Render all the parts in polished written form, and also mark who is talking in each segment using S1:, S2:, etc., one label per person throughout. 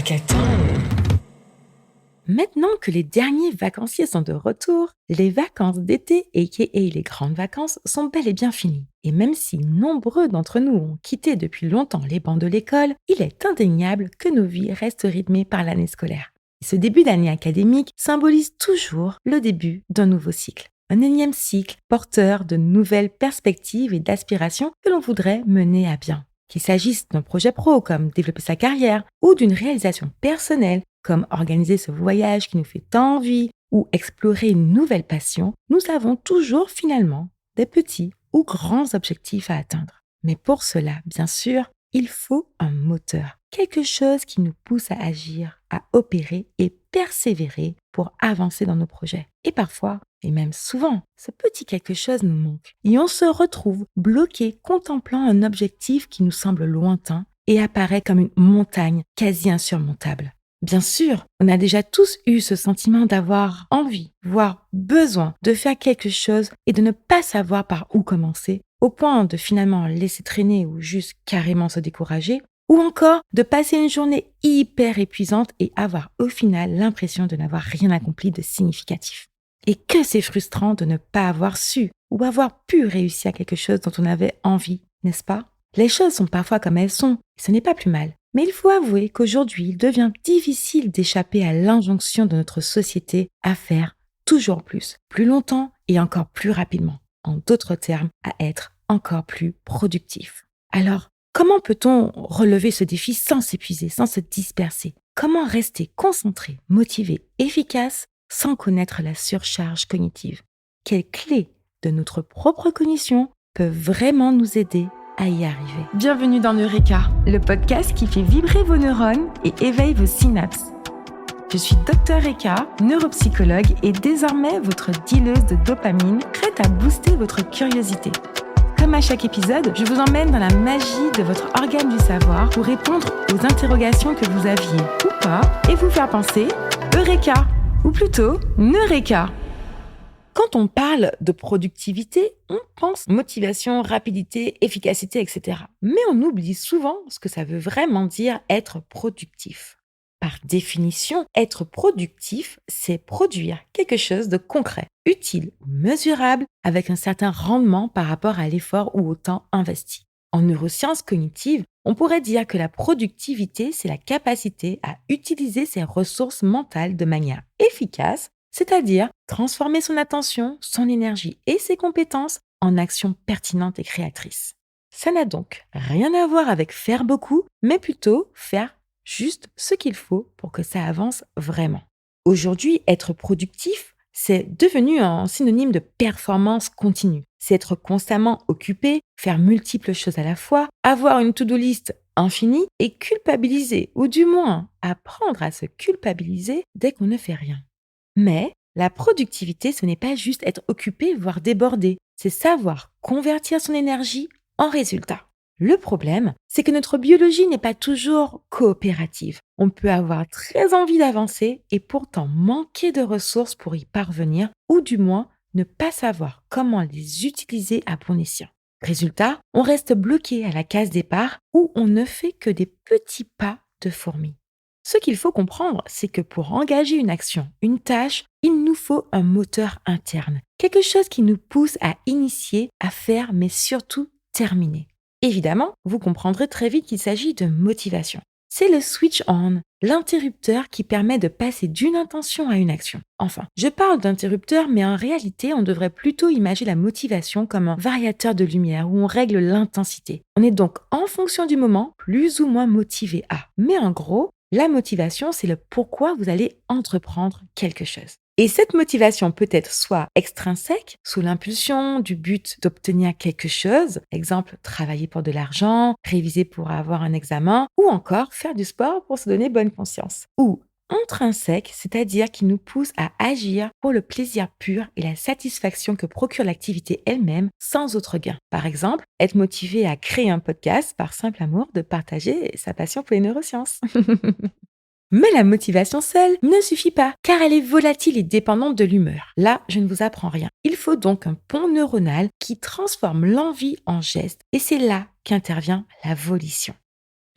S1: Hackathon. Maintenant que les derniers vacanciers sont de retour, les vacances d'été aka les grandes vacances sont bel et bien finies. Et même si nombreux d'entre nous ont quitté depuis longtemps les bancs de l'école, il est indéniable que nos vies restent rythmées par l'année scolaire. Et ce début d'année académique symbolise toujours le début d'un nouveau cycle. Un énième cycle porteur de nouvelles perspectives et d'aspirations que l'on voudrait mener à bien. Qu'il s'agisse d'un projet pro comme développer sa carrière ou d'une réalisation personnelle comme organiser ce voyage qui nous fait tant envie ou explorer une nouvelle passion, nous avons toujours finalement des petits ou grands objectifs à atteindre. Mais pour cela, bien sûr, il faut un moteur, quelque chose qui nous pousse à agir, à opérer et persévérer pour avancer dans nos projets. Et parfois, et même souvent, ce petit quelque chose nous manque. Et on se retrouve bloqué contemplant un objectif qui nous semble lointain et apparaît comme une montagne quasi insurmontable. Bien sûr, on a déjà tous eu ce sentiment d'avoir envie, voire besoin de faire quelque chose et de ne pas savoir par où commencer, au point de finalement laisser traîner ou juste carrément se décourager, ou encore de passer une journée hyper épuisante et avoir au final l'impression de n'avoir rien accompli de significatif. Et que c'est frustrant de ne pas avoir su ou avoir pu réussir à quelque chose dont on avait envie, n'est-ce pas? Les choses sont parfois comme elles sont, et ce n'est pas plus mal. Mais il faut avouer qu'aujourd'hui, il devient difficile d'échapper à l'injonction de notre société à faire toujours plus longtemps et encore plus rapidement. En d'autres termes, à être encore plus productif. Alors, comment peut-on relever ce défi sans s'épuiser, sans se disperser? Comment rester concentré, motivé, efficace sans connaître la surcharge cognitive? Quelles clés de notre propre cognition peuvent vraiment nous aider à y arriver? Bienvenue dans Eureka, le podcast qui fait vibrer vos neurones et éveille vos synapses. Je suis Dr Eka, neuropsychologue et désormais votre dealeuse de dopamine, prête à booster votre curiosité. Comme à chaque épisode, je vous emmène dans la magie de votre organe du savoir pour répondre aux interrogations que vous aviez ou pas et vous faire penser Eureka, ou plutôt Neureka. Quand on parle de productivité, on pense motivation, rapidité, efficacité, etc. Mais on oublie souvent ce que ça veut vraiment dire être productif. Par définition, être productif, c'est produire quelque chose de concret, utile, mesurable, avec un certain rendement par rapport à l'effort ou au temps investi. En neurosciences cognitives, on pourrait dire que la productivité, c'est la capacité à utiliser ses ressources mentales de manière efficace, c'est-à-dire transformer son attention, son énergie et ses compétences en actions pertinentes et créatrices. Ça n'a donc rien à voir avec faire beaucoup, mais plutôt faire juste ce qu'il faut pour que ça avance vraiment. Aujourd'hui, être productif, c'est devenu un synonyme de performance continue. C'est être constamment occupé, faire multiples choses à la fois, avoir une to-do list infinie et culpabiliser, ou du moins apprendre à se culpabiliser dès qu'on ne fait rien. Mais la productivité, ce n'est pas juste être occupé, voire débordé. C'est savoir convertir son énergie en résultat. Le problème, c'est que notre biologie n'est pas toujours coopérative. On peut avoir très envie d'avancer et pourtant manquer de ressources pour y parvenir, ou du moins ne pas savoir comment les utiliser à bon escient. Résultat, on reste bloqué à la case départ où on ne fait que des petits pas de fourmi. Ce qu'il faut comprendre, c'est que pour engager une action, une tâche, il nous faut un moteur interne, quelque chose qui nous pousse à initier, à faire, mais surtout terminer. Évidemment, vous comprendrez très vite qu'il s'agit de motivation. C'est le switch on, l'interrupteur qui permet de passer d'une intention à une action. Enfin, je parle d'interrupteur, mais en réalité, on devrait plutôt imaginer la motivation comme un variateur de lumière où on règle l'intensité. On est donc en fonction du moment, plus ou moins motivé à. Mais en gros, la motivation, c'est le pourquoi vous allez entreprendre quelque chose. Et cette motivation peut être soit extrinsèque, sous l'impulsion du but d'obtenir quelque chose, exemple travailler pour de l'argent, réviser pour avoir un examen, ou encore faire du sport pour se donner bonne conscience. Ou intrinsèque, c'est-à-dire qui nous pousse à agir pour le plaisir pur et la satisfaction que procure l'activité elle-même sans autre gain. Par exemple, être motivé à créer un podcast par simple amour de partager sa passion pour les neurosciences. Mais la motivation seule ne suffit pas, car elle est volatile et dépendante de l'humeur. Là, je ne vous apprends rien. Il faut donc un pont neuronal qui transforme l'envie en geste, et c'est là qu'intervient la volition.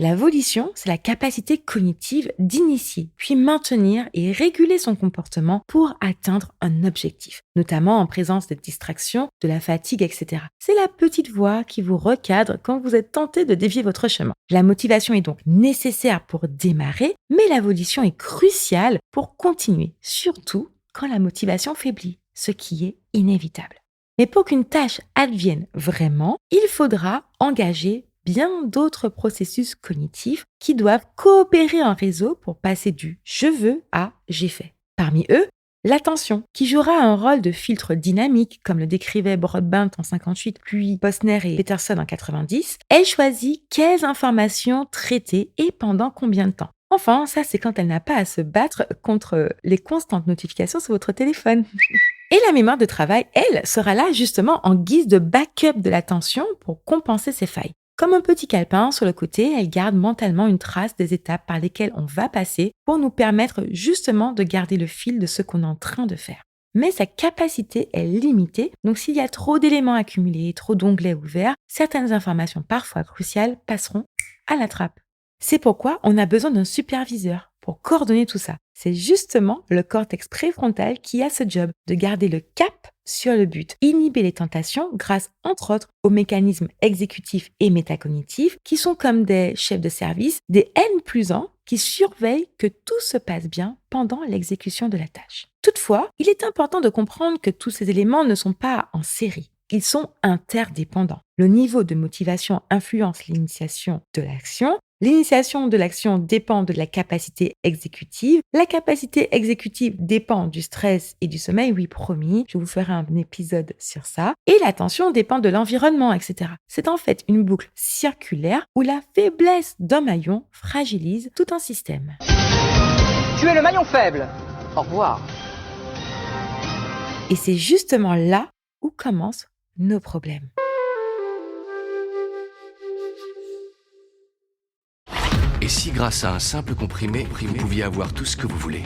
S1: La volition, c'est la capacité cognitive d'initier, puis maintenir et réguler son comportement pour atteindre un objectif, notamment en présence de distractions, de la fatigue, etc. C'est la petite voix qui vous recadre quand vous êtes tenté de dévier votre chemin. La motivation est donc nécessaire pour démarrer, mais la volition est cruciale pour continuer, surtout quand la motivation faiblit, ce qui est inévitable. Mais pour qu'une tâche advienne vraiment, il faudra engager bien d'autres processus cognitifs qui doivent coopérer en réseau pour passer du je veux à j'ai fait. Parmi eux, l'attention, qui jouera un rôle de filtre dynamique, comme le décrivait Broadbent en 58, puis Posner et Peterson en 90, elle choisit quelles informations traiter et pendant combien de temps. Enfin, ça c'est quand elle n'a pas à se battre contre les constantes notifications sur votre téléphone. Et la mémoire de travail, elle, sera là justement en guise de backup de l'attention pour compenser ses failles. Comme un petit calepin sur le côté, elle garde mentalement une trace des étapes par lesquelles on va passer pour nous permettre justement de garder le fil de ce qu'on est en train de faire. Mais sa capacité est limitée, donc s'il y a trop d'éléments accumulés, trop d'onglets ouverts, certaines informations parfois cruciales passeront à la trappe. C'est pourquoi on a besoin d'un superviseur pour coordonner tout ça. C'est justement le cortex préfrontal qui a ce job de garder le cap sur le but, inhiber les tentations grâce, entre autres, aux mécanismes exécutifs et métacognitifs qui sont comme des chefs de service, des N+1 qui surveillent que tout se passe bien pendant l'exécution de la tâche. Toutefois, il est important de comprendre que tous ces éléments ne sont pas en série. Ils sont interdépendants. Le niveau de motivation influence l'initiation de l'action. L'initiation de l'action dépend de la capacité exécutive. La capacité exécutive dépend du stress et du sommeil. Oui, promis, je vous ferai un épisode sur ça. Et l'attention dépend de l'environnement, etc. C'est en fait une boucle circulaire où la faiblesse d'un maillon fragilise tout un système.
S2: Tu es le maillon faible. Au revoir.
S1: Et c'est justement là où commencent nos problèmes.
S3: Et si grâce à un simple comprimé, vous pouviez avoir tout ce que vous voulez?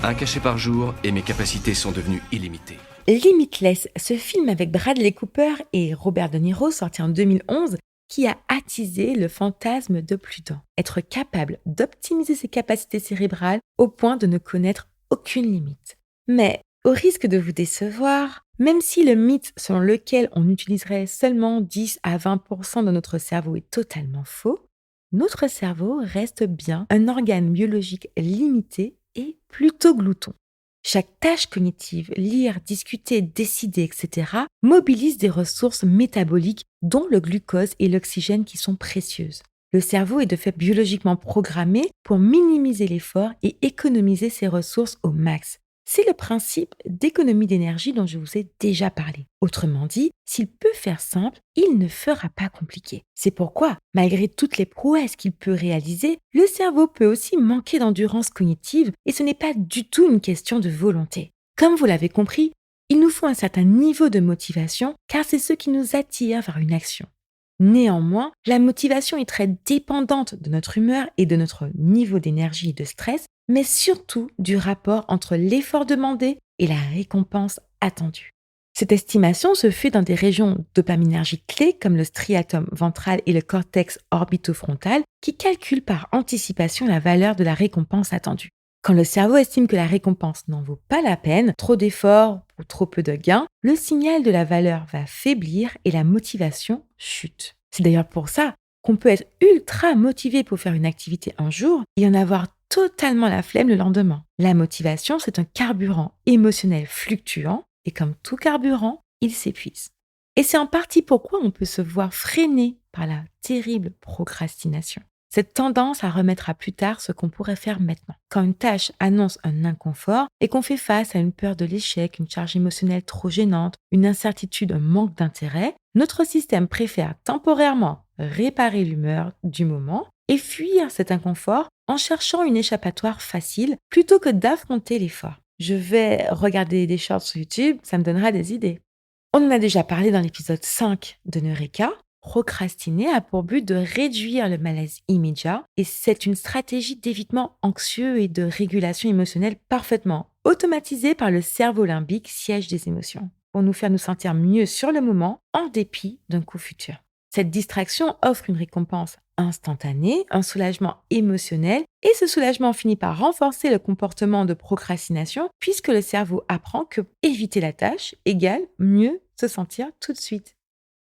S3: Un cachet par jour et mes capacités sont devenues illimitées.
S1: Limitless, ce film avec Bradley Cooper et Robert De Niro, sorti en 2011, qui a attisé le fantasme de plus d'un. Être capable d'optimiser ses capacités cérébrales au point de ne connaître aucune limite. Mais, au risque de vous décevoir, même si le mythe selon lequel on utiliserait seulement 10 à 20% de notre cerveau est totalement faux, notre cerveau reste bien un organe biologique limité et plutôt glouton. Chaque tâche cognitive, lire, discuter, décider, etc., mobilise des ressources métaboliques dont le glucose et l'oxygène qui sont précieuses. Le cerveau est de fait biologiquement programmé pour minimiser l'effort et économiser ses ressources au max. C'est le principe d'économie d'énergie dont je vous ai déjà parlé. Autrement dit, s'il peut faire simple, il ne fera pas compliqué. C'est pourquoi, malgré toutes les prouesses qu'il peut réaliser, le cerveau peut aussi manquer d'endurance cognitive et ce n'est pas du tout une question de volonté. Comme vous l'avez compris, il nous faut un certain niveau de motivation car c'est ce qui nous attire vers une action. Néanmoins, la motivation est très dépendante de notre humeur et de notre niveau d'énergie et de stress, mais surtout du rapport entre l'effort demandé et la récompense attendue. Cette estimation se fait dans des régions dopaminergiques clés comme le striatum ventral et le cortex orbitofrontal qui calculent par anticipation la valeur de la récompense attendue. Quand le cerveau estime que la récompense n'en vaut pas la peine, trop d'efforts ou trop peu de gains, le signal de la valeur va faiblir et la motivation chute. C'est d'ailleurs pour ça qu'on peut être ultra motivé pour faire une activité un jour et en avoir totalement la flemme le lendemain. La motivation, c'est un carburant émotionnel fluctuant et comme tout carburant, il s'épuise. Et c'est en partie pourquoi on peut se voir freiné par la terrible procrastination. Cette tendance à remettre à plus tard ce qu'on pourrait faire maintenant. Quand une tâche annonce un inconfort et qu'on fait face à une peur de l'échec, une charge émotionnelle trop gênante, une incertitude, un manque d'intérêt, notre système préfère temporairement réparer l'humeur du moment et fuir cet inconfort en cherchant une échappatoire facile plutôt que d'affronter l'effort. Je vais regarder des shorts sur YouTube, ça me donnera des idées. On en a déjà parlé dans l'épisode 5 de Neureka. Procrastiner a pour but de réduire le malaise immédiat et c'est une stratégie d'évitement anxieux et de régulation émotionnelle parfaitement automatisée par le cerveau limbique, siège des émotions, pour nous faire nous sentir mieux sur le moment en dépit d'un coup futur. Cette distraction offre une récompense instantané, un soulagement émotionnel, et ce soulagement finit par renforcer le comportement de procrastination puisque le cerveau apprend que éviter la tâche égale mieux se sentir tout de suite.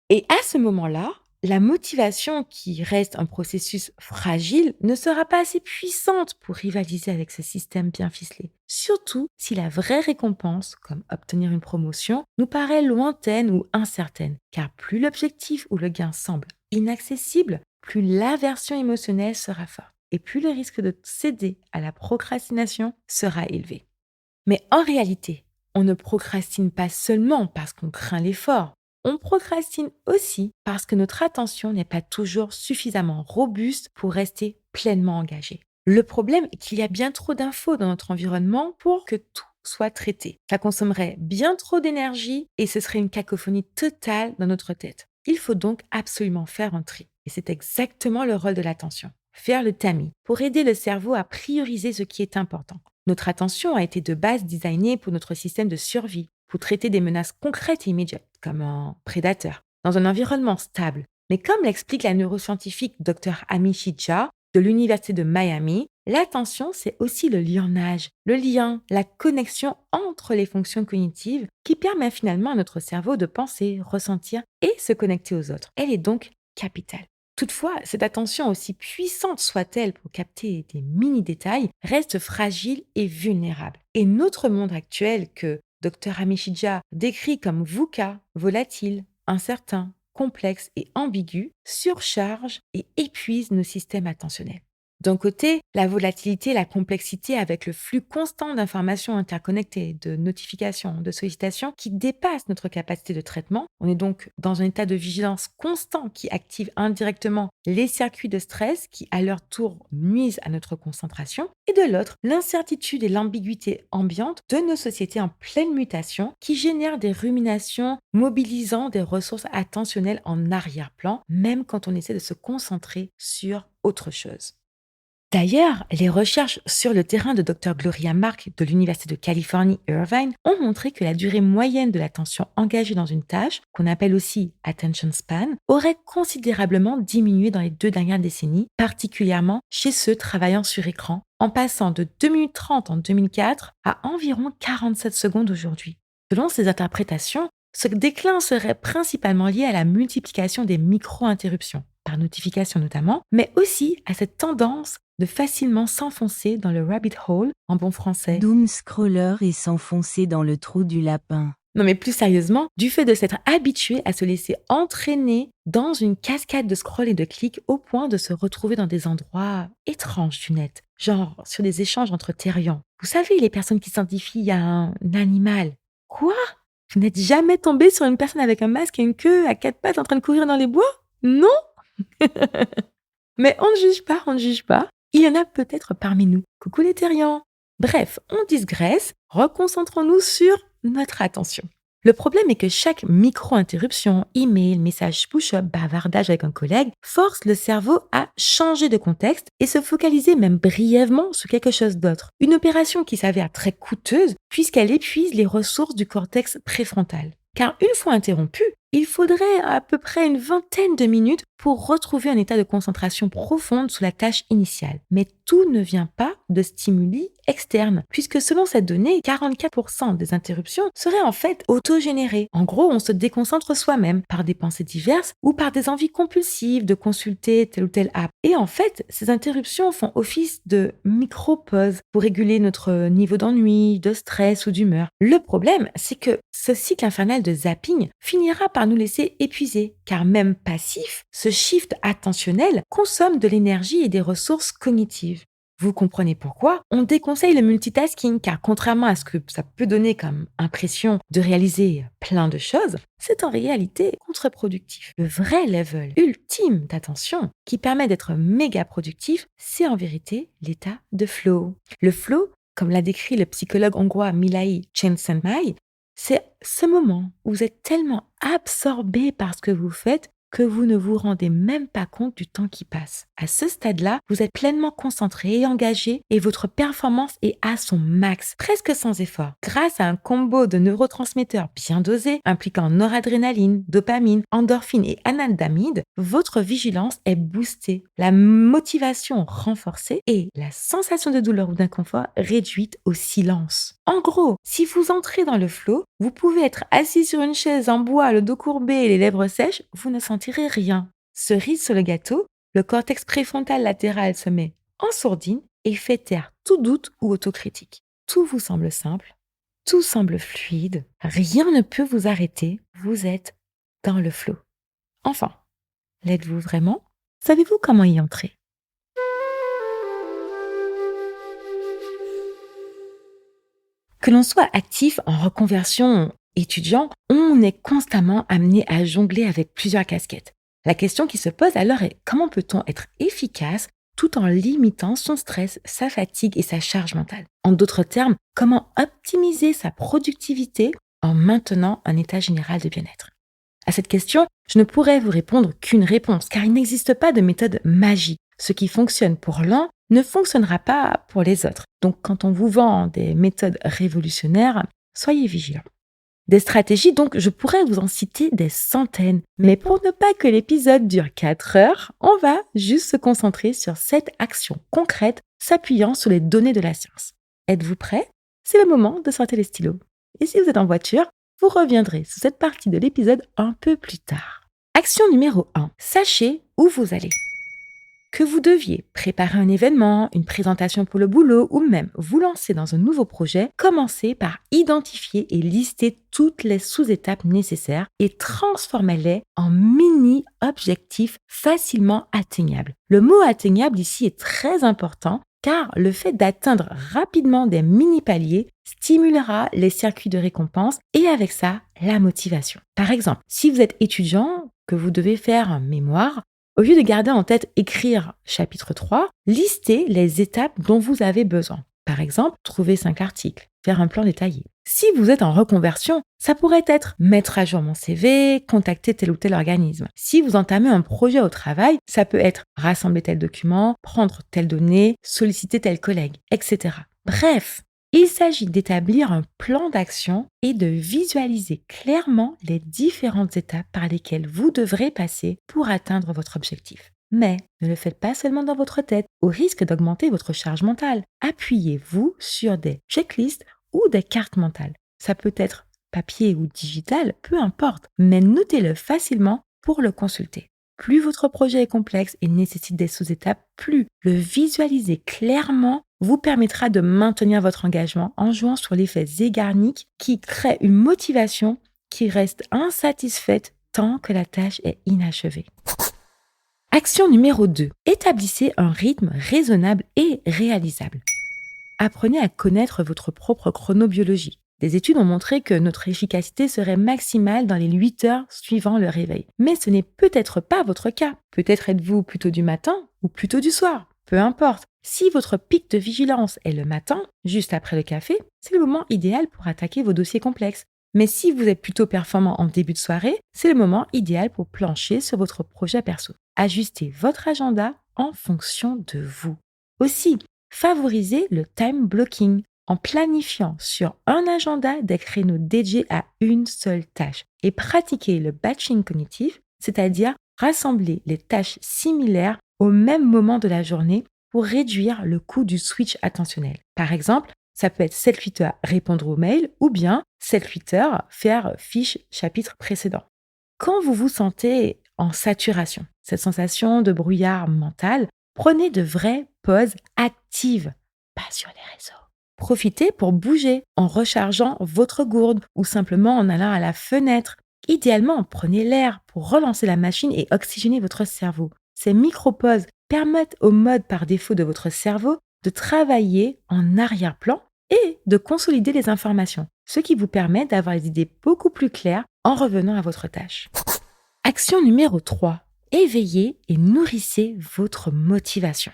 S1: Et à ce moment-là, la motivation, qui reste un processus fragile, ne sera pas assez puissante pour rivaliser avec ce système bien ficelé. Surtout si la vraie récompense, comme obtenir une promotion, nous paraît lointaine ou incertaine. Car plus l'objectif ou le gain semble inaccessible, plus l'aversion émotionnelle sera forte. Et plus le risque de céder à la procrastination sera élevé. Mais en réalité, on ne procrastine pas seulement parce qu'on craint l'effort. On procrastine aussi parce que notre attention n'est pas toujours suffisamment robuste pour rester pleinement engagée. Le problème est qu'il y a bien trop d'infos dans notre environnement pour que tout soit traité. Ça consommerait bien trop d'énergie et ce serait une cacophonie totale dans notre tête. Il faut donc absolument faire un tri. Et c'est exactement le rôle de l'attention. Faire le tamis pour aider le cerveau à prioriser ce qui est important. Notre attention a été de base designée pour notre système de survie, pour traiter des menaces concrètes et immédiates, comme un prédateur, dans un environnement stable. Mais comme l'explique la neuroscientifique Dr. Amy Shijia de l'Université de Miami, l'attention, c'est aussi le lionnage, le lien, la connexion entre les fonctions cognitives qui permet finalement à notre cerveau de penser, ressentir et se connecter aux autres. Elle est donc capitale. Toutefois, cette attention, aussi puissante soit-elle pour capter des mini-détails, reste fragile et vulnérable. Et notre monde actuel, que Dr. Amishija décrit comme VUCA, volatile, incertain, complexe et ambigu, surcharge et épuise nos systèmes attentionnels. D'un côté, la volatilité, la complexité avec le flux constant d'informations interconnectées, de notifications, de sollicitations qui dépasse notre capacité de traitement. On est donc dans un état de vigilance constant qui active indirectement les circuits de stress qui, à leur tour, nuisent à notre concentration. Et de l'autre, l'incertitude et l'ambiguïté ambiante de nos sociétés en pleine mutation qui génèrent des ruminations mobilisant des ressources attentionnelles en arrière-plan, même quand on essaie de se concentrer sur autre chose. D'ailleurs, les recherches sur le terrain de Dr. Gloria Mark de l'Université de Californie, Irvine, ont montré que la durée moyenne de l'attention engagée dans une tâche, qu'on appelle aussi attention span, aurait considérablement diminué dans les 2 dernières décennies, particulièrement chez ceux travaillant sur écran, en passant de 2 minutes 30 en 2004 à environ 47 secondes aujourd'hui. Selon ces interprétations, ce déclin serait principalement lié à la multiplication des micro-interruptions, par notification notamment, mais aussi à cette tendance de facilement s'enfoncer dans le rabbit hole, en bon français.
S4: Doom scroller et s'enfoncer dans le trou du lapin.
S1: Non mais plus sérieusement, du fait de s'être habitué à se laisser entraîner dans une cascade de scroll et de clics au point de se retrouver dans des endroits étranges du net, genre sur des échanges entre terriens. Vous savez, les personnes qui s'identifient à un animal. Quoi ? Vous n'êtes jamais tombé sur une personne avec un masque et une queue à 4 pattes en train de courir dans les bois ? Non ? Mais on ne juge pas, on ne juge pas. Il y en a peut-être parmi nous. Coucou les terriens. Bref, on digresse, reconcentrons-nous sur notre attention. Le problème est que chaque micro-interruption, email, message push-up, bavardage avec un collègue, force le cerveau à changer de contexte et se focaliser même brièvement sur quelque chose d'autre. Une opération qui s'avère très coûteuse puisqu'elle épuise les ressources du cortex préfrontal. Car une fois interrompu, il faudrait à peu près une vingtaine de minutes pour retrouver un état de concentration profonde sur la tâche initiale. Mais tout ne vient pas de stimuli externes, puisque selon cette donnée, 44% des interruptions seraient en fait autogénérées. En gros, on se déconcentre soi-même par des pensées diverses ou par des envies compulsives de consulter telle ou telle app. Et en fait, ces interruptions font office de micro-pauses pour réguler notre niveau d'ennui, de stress ou d'humeur. Le problème, c'est que ce cycle infernal de zapping finira par nous laisser épuisés, car même passif, ce shift attentionnel consomme de l'énergie et des ressources cognitives. Vous comprenez pourquoi on déconseille le multitasking, car contrairement à ce que ça peut donner comme impression de réaliser plein de choses, c'est en réalité contre-productif. Le vrai level ultime d'attention qui permet d'être méga productif, c'est en vérité l'état de flow. Le flow, comme l'a décrit le psychologue hongrois Mihaly Csikszentmihalyi, c'est ce moment où vous êtes tellement absorbé par ce que vous faites que vous ne vous rendez même pas compte du temps qui passe. À ce stade-là, vous êtes pleinement concentré et engagé et votre performance est à son max, presque sans effort. Grâce à un combo de neurotransmetteurs bien dosés, impliquant noradrénaline, dopamine, endorphine et anandamide, votre vigilance est boostée, la motivation renforcée et la sensation de douleur ou d'inconfort réduite au silence. En gros, si vous entrez dans le flow, vous pouvez être assis sur une chaise en bois, le dos courbé et les lèvres sèches, vous ne sentirez rien. Cerise sur le gâteau, le cortex préfrontal latéral se met en sourdine et fait taire tout doute ou autocritique. Tout vous semble simple, tout semble fluide, rien ne peut vous arrêter, vous êtes dans le flow. Enfin, l'êtes-vous vraiment? Savez-vous comment y entrer? Que l'on soit actif en reconversion étudiant, on est constamment amené à jongler avec plusieurs casquettes. La question qui se pose alors est comment peut-on être efficace tout en limitant son stress, sa fatigue et sa charge mentale? En d'autres termes, comment optimiser sa productivité en maintenant un état général de bien-être? À cette question, je ne pourrais vous répondre qu'une réponse, car il n'existe pas de méthode magique. Ce qui fonctionne pour l'un ne fonctionnera pas pour les autres. Donc, quand on vous vend des méthodes révolutionnaires, soyez vigilants. Des stratégies, donc, je pourrais vous en citer des centaines. Mais pour ne pas que l'épisode dure 4 heures, on va juste se concentrer sur 7 actions concrètes s'appuyant sur les données de la science. Êtes-vous prêts? C'est le moment de sortir les stylos. Et si vous êtes en voiture, vous reviendrez sur cette partie de l'épisode un peu plus tard. Action numéro 1. Sachez où vous allez. Que vous deviez préparer un événement, une présentation pour le boulot ou même vous lancer dans un nouveau projet, commencez par identifier et lister toutes les sous-étapes nécessaires et transformez-les en mini-objectifs facilement atteignables. Le mot atteignable ici est très important car le fait d'atteindre rapidement des mini-paliers stimulera les circuits de récompense et avec ça, la motivation. Par exemple, si vous êtes étudiant, que vous devez faire un mémoire, au lieu de garder en tête écrire chapitre 3, listez les étapes dont vous avez besoin. Par exemple, trouver 5 articles, faire un plan détaillé. Si vous êtes en reconversion, ça pourrait être mettre à jour mon CV, contacter tel ou tel organisme. Si vous entamez un projet au travail, ça peut être rassembler tel document, prendre telle donnée, solliciter tel collègue, etc. Bref, il s'agit d'établir un plan d'action et de visualiser clairement les différentes étapes par lesquelles vous devrez passer pour atteindre votre objectif. Mais ne le faites pas seulement dans votre tête, au risque d'augmenter votre charge mentale. Appuyez-vous sur des checklists ou des cartes mentales. Ça peut être papier ou digital, peu importe, mais notez-le facilement pour le consulter. Plus votre projet est complexe et nécessite des sous-étapes, plus le visualiser clairement vous permettra de maintenir votre engagement en jouant sur l'effet Zeigarnik qui crée une motivation qui reste insatisfaite tant que la tâche est inachevée. Action numéro 2. Établissez un rythme raisonnable et réalisable. Apprenez à connaître votre propre chronobiologie. Des études ont montré que notre efficacité serait maximale dans les 8 heures suivant le réveil. Mais ce n'est peut-être pas votre cas. Peut-être êtes-vous plutôt du matin ou plutôt du soir. Peu importe. Si votre pic de vigilance est le matin, juste après le café, c'est le moment idéal pour attaquer vos dossiers complexes. Mais si vous êtes plutôt performant en début de soirée, c'est le moment idéal pour plancher sur votre projet perso. Ajustez votre agenda en fonction de vous. Aussi, favorisez le time blocking en planifiant sur un agenda des créneaux dédiés à une seule tâche et pratiquez le batching cognitif, c'est-à-dire rassembler les tâches similaires au même moment de la journée pour réduire le coût du switch attentionnel. Par exemple, ça peut être 7-8 heures répondre aux mails ou bien 7-8 heures faire fiche chapitre précédent. Quand vous vous sentez en saturation, cette sensation de brouillard mental, prenez de vraies pauses actives, pas sur les réseaux. Profitez pour bouger en rechargeant votre gourde ou simplement en allant à la fenêtre. Idéalement, prenez l'air pour relancer la machine et oxygéner votre cerveau. Ces micro-pauses permettent au mode par défaut de votre cerveau de travailler en arrière-plan et de consolider les informations, ce qui vous permet d'avoir des idées beaucoup plus claires en revenant à votre tâche. Action numéro 3. Éveillez et nourrissez votre motivation.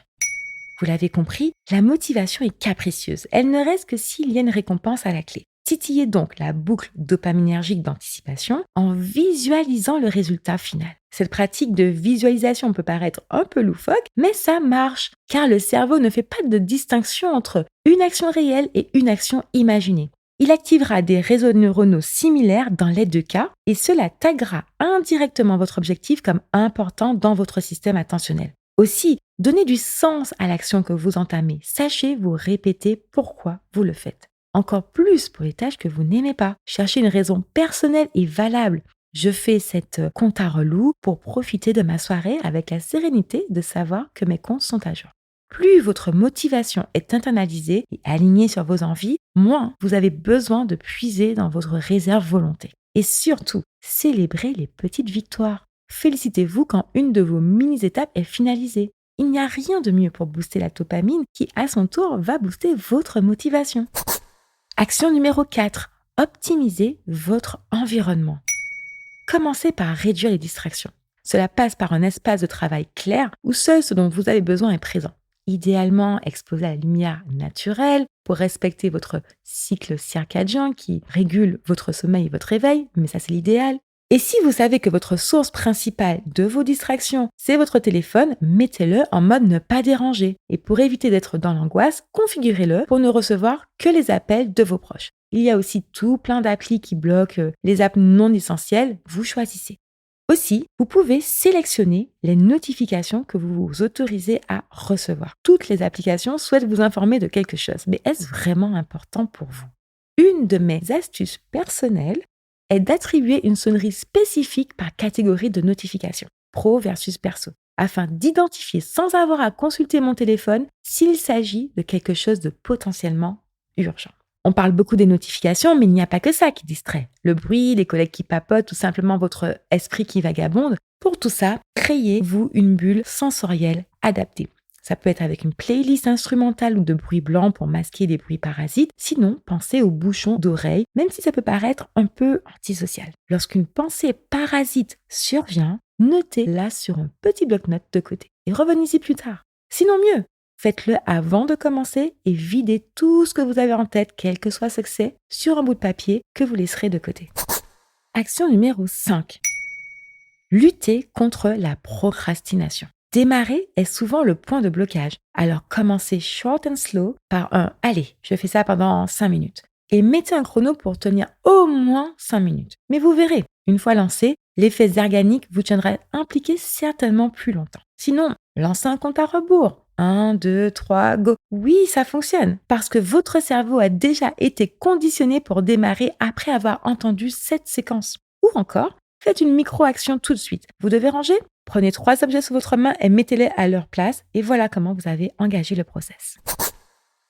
S1: Vous l'avez compris, la motivation est capricieuse. Elle ne reste que s'il y a une récompense à la clé. Titillez donc la boucle dopaminergique d'anticipation en visualisant le résultat final. Cette pratique de visualisation peut paraître un peu loufoque, mais ça marche, car le cerveau ne fait pas de distinction entre une action réelle et une action imaginée. Il activera des réseaux neuronaux similaires dans les deux cas et cela taguera indirectement votre objectif comme important dans votre système attentionnel. Aussi, donnez du sens à l'action que vous entamez. Sachez vous répéter pourquoi vous le faites. Encore plus pour les tâches que vous n'aimez pas. Cherchez une raison personnelle et valable. Je fais cette compte à relou pour profiter de ma soirée avec la sérénité de savoir que mes comptes sont à jour. Plus votre motivation est internalisée et alignée sur vos envies, moins vous avez besoin de puiser dans votre réserve volonté. Et surtout, célébrez les petites victoires. Félicitez-vous quand une de vos mini-étapes est finalisée. Il n'y a rien de mieux pour booster la dopamine qui, à son tour, va booster votre motivation. Action numéro 4. Optimisez votre environnement. Commencez par réduire les distractions. Cela passe par un espace de travail clair où seul ce dont vous avez besoin est présent. Idéalement exposé à la lumière naturelle pour respecter votre cycle circadien qui régule votre sommeil et votre réveil, mais ça c'est l'idéal. Et si vous savez que votre source principale de vos distractions, c'est votre téléphone, mettez-le en mode ne pas déranger. Et pour éviter d'être dans l'angoisse, configurez-le pour ne recevoir que les appels de vos proches. Il y a aussi tout plein d'applis qui bloquent les apps non essentielles, vous choisissez. Aussi, vous pouvez sélectionner les notifications que vous vous autorisez à recevoir. Toutes les applications souhaitent vous informer de quelque chose, mais est-ce vraiment important pour vous? Une de mes astuces personnelles est d'attribuer une sonnerie spécifique par catégorie de notification, pro versus perso, afin d'identifier sans avoir à consulter mon téléphone s'il s'agit de quelque chose de potentiellement urgent. On parle beaucoup des notifications, mais il n'y a pas que ça qui distrait. Le bruit, les collègues qui papotent ou simplement votre esprit qui vagabonde. Pour tout ça, créez-vous une bulle sensorielle adaptée. Ça peut être avec une playlist instrumentale ou de bruit blanc pour masquer les bruits parasites. Sinon, pensez aux bouchons d'oreilles, même si ça peut paraître un peu antisocial. Lorsqu'une pensée parasite survient, notez-la sur un petit bloc-notes de côté et revenez-y plus tard. Sinon mieux, faites-le avant de commencer et videz tout ce que vous avez en tête, quel que soit ce que c'est, sur un bout de papier que vous laisserez de côté. Action numéro 5. Lutter contre la procrastination. Démarrer est souvent le point de blocage. Alors commencez short and slow par un « Allez, je fais ça pendant 5 minutes » et mettez un chrono pour tenir au moins 5 minutes. Mais vous verrez, une fois lancé, l'effet zerganique vous tiendra impliqué certainement plus longtemps. Sinon, lancez un compte à rebours. 1, 2, 3, go. Oui, ça fonctionne parce que votre cerveau a déjà été conditionné pour démarrer après avoir entendu cette séquence. Ou encore, faites une micro-action tout de suite. Vous devez ranger? Prenez 3 objets sous votre main et mettez-les à leur place et voilà comment vous avez engagé le process.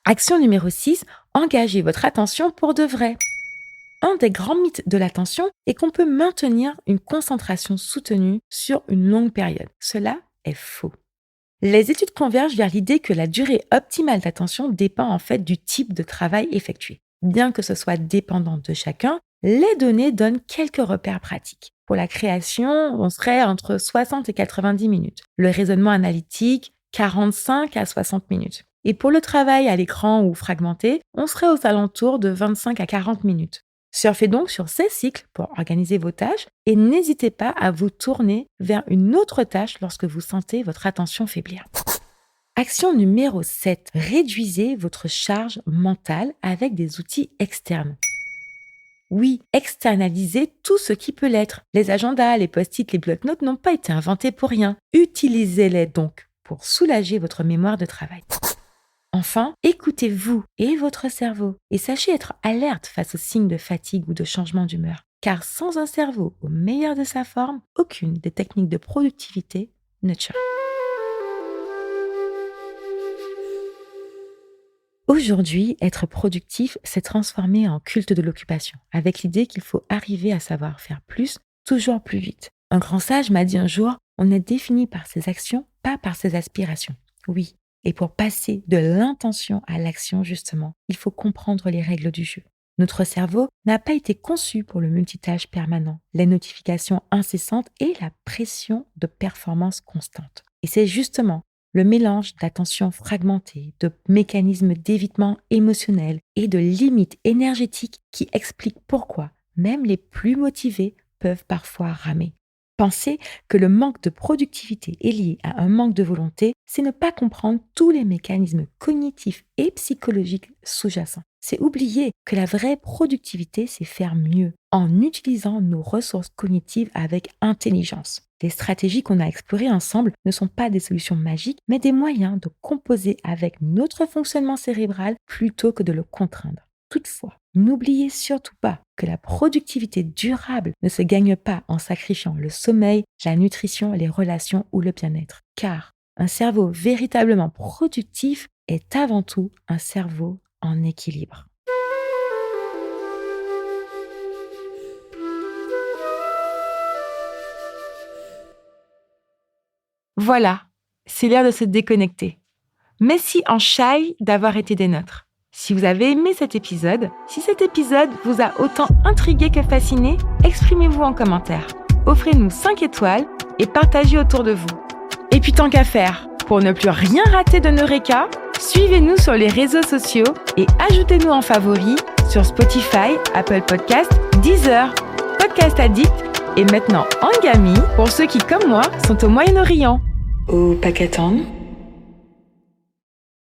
S1: Action numéro 6, engagez votre attention pour de vrai. Un des grands mythes de l'attention est qu'on peut maintenir une concentration soutenue sur une longue période. Cela est faux. Les études convergent vers l'idée que la durée optimale d'attention dépend en fait du type de travail effectué. Bien que ce soit dépendant de chacun, les données donnent quelques repères pratiques. Pour la création, on serait entre 60 et 90 minutes. Le raisonnement analytique, 45 à 60 minutes. Et pour le travail à l'écran ou fragmenté, on serait aux alentours de 25 à 40 minutes. Surfez donc sur ces cycles pour organiser vos tâches et n'hésitez pas à vous tourner vers une autre tâche lorsque vous sentez votre attention faiblir. Action numéro 7. Réduisez votre charge mentale avec des outils externes. Oui, externalisez tout ce qui peut l'être. Les agendas, les post-it, les bloc-notes n'ont pas été inventés pour rien. Utilisez-les donc pour soulager votre mémoire de travail. Enfin, écoutez-vous et votre cerveau et sachez être alerte face aux signes de fatigue ou de changement d'humeur. Car sans un cerveau au meilleur de sa forme, aucune des techniques de productivité ne tient. Aujourd'hui, être productif s'est transformé en culte de l'occupation, avec l'idée qu'il faut arriver à savoir faire plus, toujours plus vite. Un grand sage m'a dit un jour, on est défini par ses actions, pas par ses aspirations. Oui. Et pour passer de l'intention à l'action, justement, il faut comprendre les règles du jeu. Notre cerveau n'a pas été conçu pour le multitâche permanent, les notifications incessantes et la pression de performance constante. Et c'est justement Le mélange d'attention fragmentée, de mécanismes d'évitement émotionnel et de limites énergétiques qui expliquent pourquoi même les plus motivés peuvent parfois ramer. Penser que le manque de productivité est lié à un manque de volonté, c'est ne pas comprendre tous les mécanismes cognitifs et psychologiques sous-jacents. C'est oublier que la vraie productivité, c'est faire mieux en utilisant nos ressources cognitives avec intelligence. Les stratégies qu'on a explorées ensemble ne sont pas des solutions magiques, mais des moyens de composer avec notre fonctionnement cérébral plutôt que de le contraindre. Toutefois, n'oubliez surtout pas que la productivité durable ne se gagne pas en sacrifiant le sommeil, la nutrition, les relations ou le bien-être. Car un cerveau véritablement productif est avant tout un cerveau en équilibre. Voilà, c'est l'heure de se déconnecter. Merci en Shai d'avoir été des nôtres. Si vous avez aimé cet épisode, si cet épisode vous a autant intrigué que fasciné, exprimez-vous en commentaire. Offrez-nous 5 étoiles et partagez autour de vous. Et puis tant qu'à faire, pour ne plus rien rater de Neureka, suivez-nous sur les réseaux sociaux et ajoutez-nous en favoris sur Spotify, Apple Podcasts, Deezer, Podcast Addict et maintenant Angami pour ceux qui, comme moi, sont au Moyen-Orient. Au Pakistan,